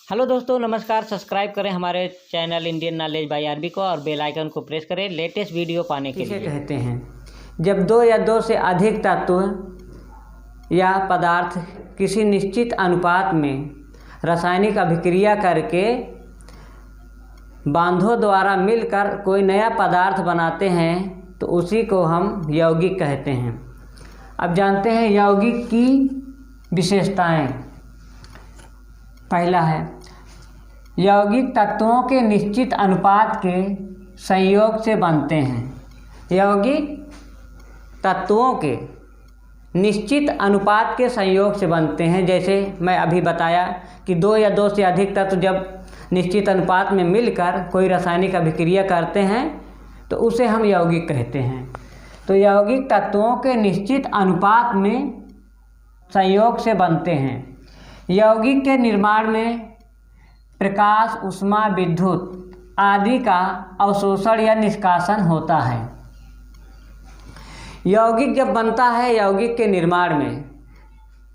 Hello दोस्तों, नमस्कार। Subscribe करें हमारे channel Indian knowledge by RB को और बेल आइकन को प्रेस करें लेटेस्ट वीडियो पाने के लिए। कहते हैं जब दो या दो से अधिक तत्व या पदार्थ किसी निश्चित अनुपात में रासायनिक अभिक्रिया करके बांधों द्वारा मिलकर कोई नया पदार्थ बनाते हैं तो उसी को हम यौगिक कहते हैं। अब जानते हैं यौगिक की विशेषताएं। पहला है, यौगिक तत्वों के निश्चित अनुपात के संयोग से बनते हैं। यौगिक तत्वों के निश्चित अनुपात के संयोग से बनते हैं। जैसे मैं अभी बताया कि दो या दो से अधिक तत्व जब निश्चित अनुपात में मिलकर कोई रासायनिक अभिक्रिया करते हैं तो उसे हम यौगिक कहते हैं। तो यौगिक तत्वों के निश्चित अनुपात में संयोग से बनते हैं। यौगिक के निर्माण में प्रकाश, ऊष्मा, विद्युत आदि का अवशोषण या निष्कासन होता है। यौगिक जब बनता है, यौगिक के निर्माण में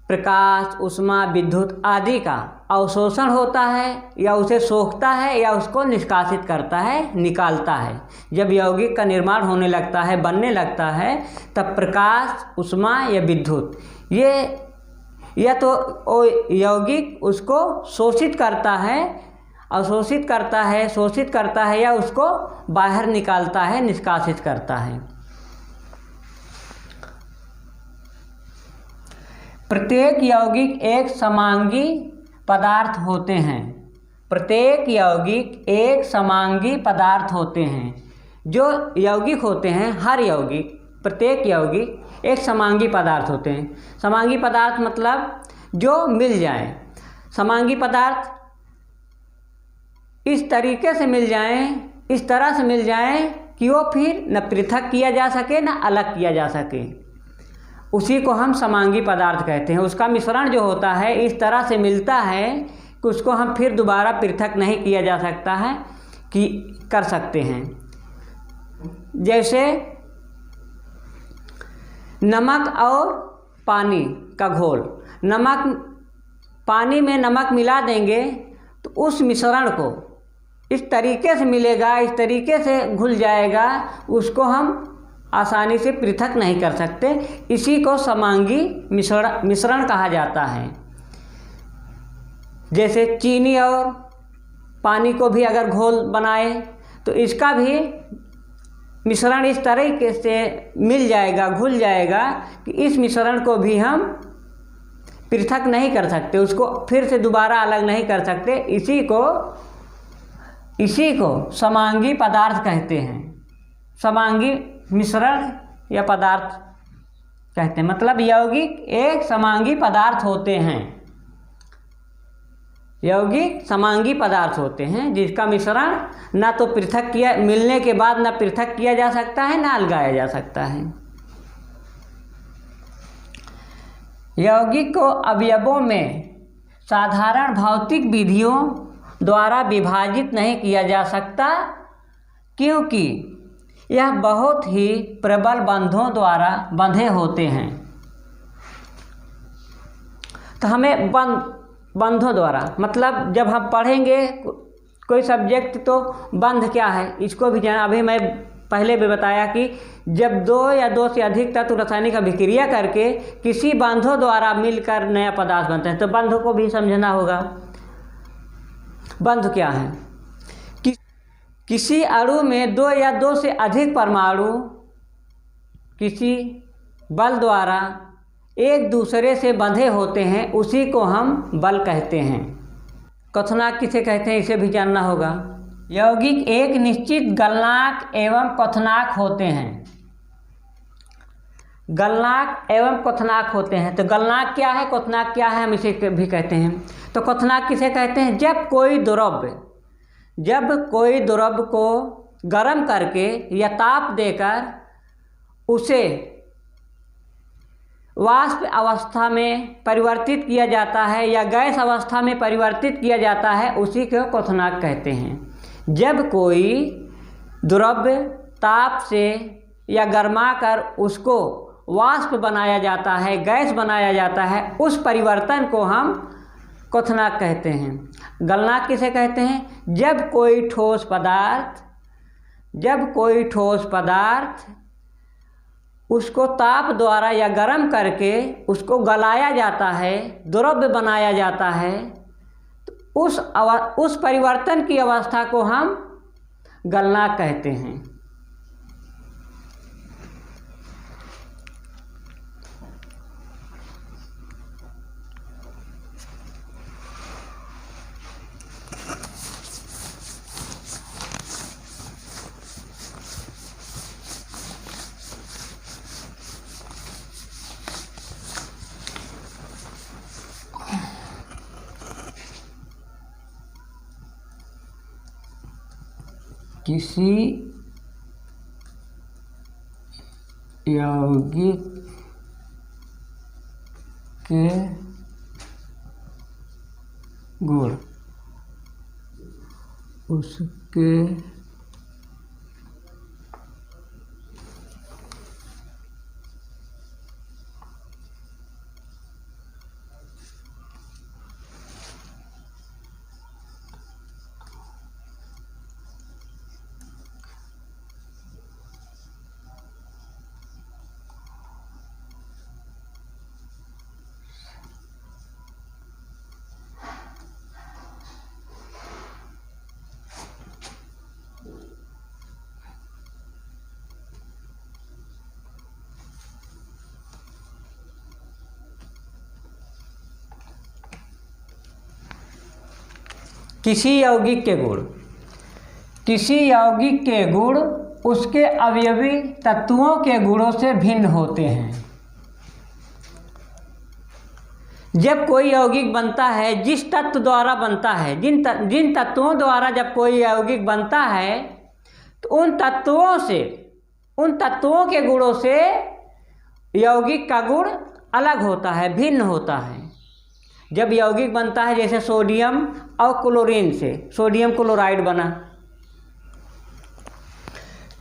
प्रकाश, ऊष्मा, विद्युत आदि का अवशोषण होता है या उसे सोखता है या उसको निष्कासित करता है, निकालता है। जब यौगिक का निर्माण होने लगता है, बनने लगता है, तब प्रकाश, ऊष्मा या विद्युत या तो यौगिक उसको शोषित करता है, अवशोषित करता है, शोषित करता है या उसको बाहर निकालता है, निष्कासित करता है। प्रत्येक यौगिक एक समांगी पदार्थ होते हैं। प्रत्येक यौगिक एक समांगी पदार्थ होते हैं। जो यौगिक होते हैं, हर यौगिक, प्रत्येक यौगिक एक समांगी पदार्थ होते हैं। समांगी पदार्थ मतलब जो मिल जाए। समांगी पदार्थ इस तरीके से मिल जाएं, इस तरह से मिल जाएं कि वो फिर न पृथक किया जा सके न अलग किया जा सके। उसी को हम समांगी पदार्थ कहते हैं। उसका मिश्रण जो होता है इस तरह से मिलता है कि उसको हम फिर दोबारा पृथक नहीं किया जा सकता है कि कर सकते हैं। जैसे नमक और पानी का घोल। पानी में नमक मिला देंगे तो उस मिश्रण को इस तरीके से मिलेगा, इस तरीके से घुल जाएगा, उसको हम आसानी से पृथक नहीं कर सकते। इसी को समांगी मिश्रण कहा जाता है। जैसे चीनी और पानी को भी अगर घोल बनाए तो इसका भी मिश्रण इस तरीके से मिल जाएगा, घुल जाएगा कि इस मिश्रण को भी हम पृथक नहीं कर सकते, उसको फिर से दोबारा अलग नहीं कर सकते। इसी को समांगी पदार्थ कहते हैं। समांगी मिश्रण या पदार्थ कहते हैं। मतलब यौगिक एक समांगी पदार्थ होते हैं। यौगिक समांगी पदार्थ होते हैं जिसका मिश्रण ना तो पृथक किया, मिलने के बाद ना पृथक किया जा सकता है ना अलगाया जा सकता है। यौगिक को अवयवों में साधारण भौतिक विधियों द्वारा विभाजित नहीं किया जा सकता, क्योंकि यह बहुत ही प्रबल बंधों द्वारा बंधे होते हैं। तो हमें बंधों द्वारा मतलब जब हम पढ़ेंगे कोई सब्जेक्ट तो बंध क्या है इसको भी जाना। अभी मैं पहले भी बताया कि जब दो या दो से अधिक तत्व रासायनिक अभिक्रिया करके किसी बंधों द्वारा मिलकर नया पदार्थ बनते हैं तो बंधों को भी समझना होगा। बंध क्या है? किसी अणु में दो या दो से अधिक परमाणु किसी बल द्वारा एक दूसरे से बंधे होते हैं, उसी को हम बल कहते हैं। क्वथनांक किसे कहते हैं इसे भी जानना होगा। यौगिक एक निश्चित गलनांक एवं क्वथनांक होते हैं। गलनांक एवं क्वथनांक होते हैं। तो गलनांक क्या है, क्वथनांक क्या है, हम इसे भी कहते हैं। तो क्वथनांक किसे कहते हैं? जब कोई द्रव्य को गर्म करके या ताप देकर उसे वाष्प अवस्था में परिवर्तित किया जाता है या गैस अवस्था में परिवर्तित किया जाता है, उसी को क्वथनांक कहते हैं। जब कोई द्रव्य ताप से या गर्मा कर उसको वाष्प बनाया जाता है, गैस बनाया जाता है, उस परिवर्तन को हम क्वथनांक कहते हैं। गलनांक किसे कहते हैं? जब कोई ठोस पदार्थ उसको ताप द्वारा या गर्म करके उसको गलाया जाता है, द्रव्य बनाया जाता है, तो उस परिवर्तन की अवस्था को हम गलनांक कहते हैं। किसी यौगिक के गुण उसके किसी यौगिक के गुण उसके अवयवी तत्वों के गुणों से भिन्न होते हैं। जब कोई यौगिक बनता है, जिस तत्व द्वारा बनता है, जिन तत्वों द्वारा जब कोई यौगिक बनता है, तो उन तत्वों के गुणों से यौगिक का गुण अलग होता है, भिन्न होता है। जब यौगिक बनता है, जैसे सोडियम और क्लोरीन से सोडियम क्लोराइड बना,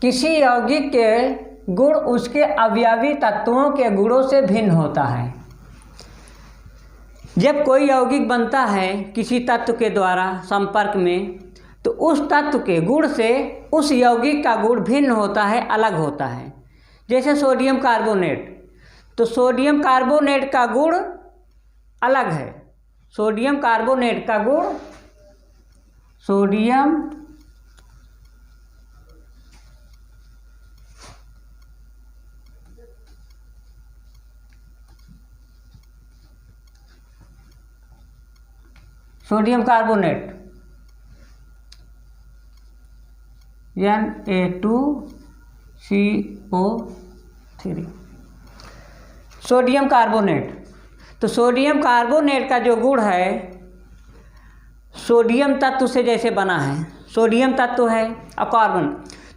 किसी यौगिक के गुण उसके अवयवी तत्वों के गुणों से भिन्न होता है। जब कोई यौगिक बनता है किसी तत्व के द्वारा संपर्क में, तो उस तत्व के गुण से उस यौगिक का गुण भिन्न होता है, अलग होता है। जैसे सोडियम कार्बोनेट, तो सोडियम कार्बोनेट का गुण अलग है। सोडियम कार्बोनेट का गुण sodium carbonate Na2CO3 sodium carbonate. तो सोडियम कार्बोनेट का जो गुण है, सोडियम तत्व से जैसे बना है, सोडियम तत्व है और कार्बन,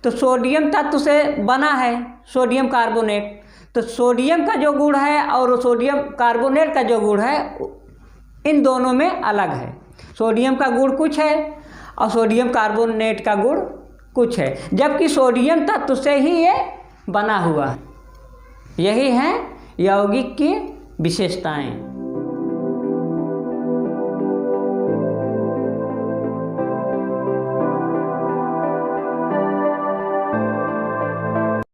तो सोडियम तत्व से बना है सोडियम कार्बोनेट। तो सोडियम का जो गुण है और सोडियम कार्बोनेट का जो गुण है, इन दोनों में अलग है। सोडियम का गुण कुछ है और सोडियम कार्बोनेट का गुण कुछ है, जबकि सोडियम तत्व से ही ये बना हुआ है। यही है यौगिक की विशेषताएं।